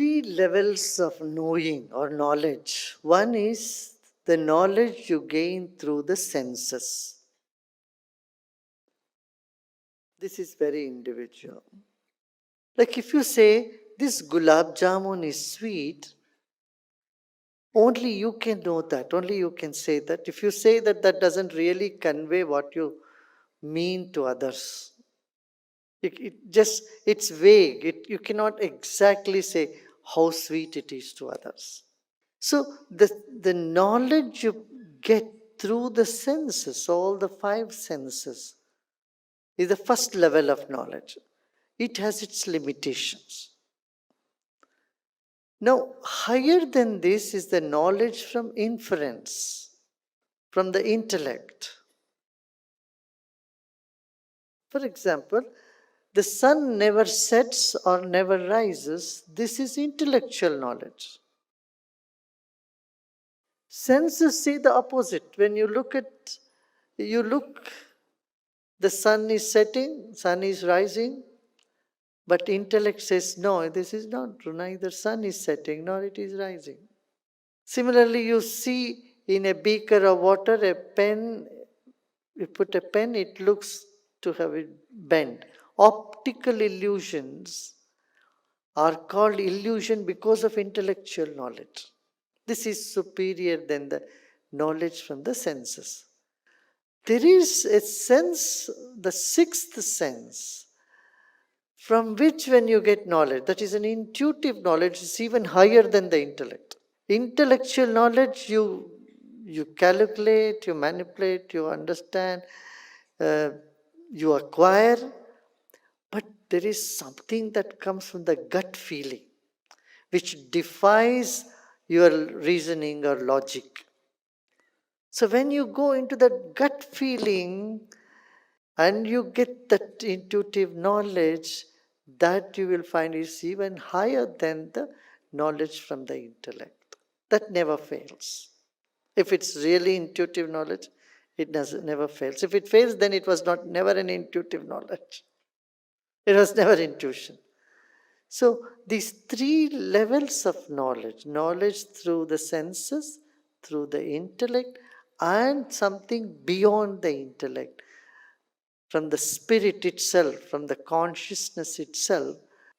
three levels of knowing or knowledge. One is the knowledge you gain through the senses. This is very individual. Like if you say, this gulab jamun is sweet, only you can know that, only you can say that. If you say that, that doesn't really convey what you mean to others. It's vague. You cannot exactly say how sweet it is to others. So the knowledge you get through the senses, all the five senses, is the first level of knowledge. It has its limitations. Now, higher than this is the knowledge from inference, from the intellect. For example, the sun never sets or never rises. This is intellectual knowledge. Senses say the opposite. When you look, the sun is setting, sun is rising, but intellect says, no, this is not true. Neither sun is setting, nor it is rising. Similarly, you see in a beaker of water, a pen, you put a pen, it looks to have it bent. Optical illusions are called illusion because of intellectual knowledge. This is superior than the knowledge from the senses. There is a sense, the sixth sense, from which when you get knowledge, that is an intuitive knowledge, is even higher than the intellect. Intellectual knowledge, you calculate, you manipulate, you understand, you acquire, but there is something that comes from the gut feeling, which defies your reasoning or logic. So when you go into that gut feeling and you get that intuitive knowledge, that you will find is even higher than the knowledge from the intellect. That never fails. If it's really intuitive knowledge, it never fails. If it fails, then it was never an intuitive knowledge. It was never intuition. So these three levels of knowledge, knowledge through the senses, through the intellect, and something beyond the intellect, from the spirit itself, from the consciousness itself,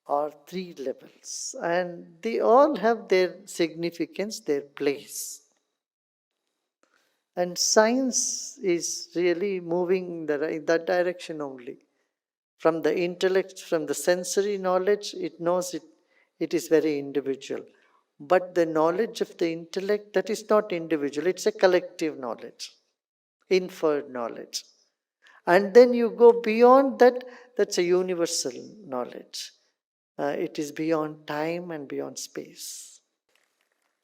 are three levels. And they all have their significance, their place. And science is really moving in that direction only. From the intellect, from the sensory knowledge, it knows it is very individual. But the knowledge of the intellect, that is not individual, it's a collective knowledge, inferred knowledge. And then you go beyond that, that's a universal knowledge. It is beyond time and beyond space.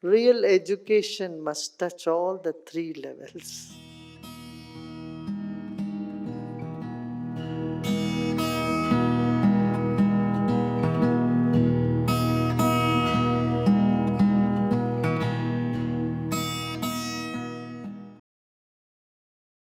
Real education must touch all the three levels.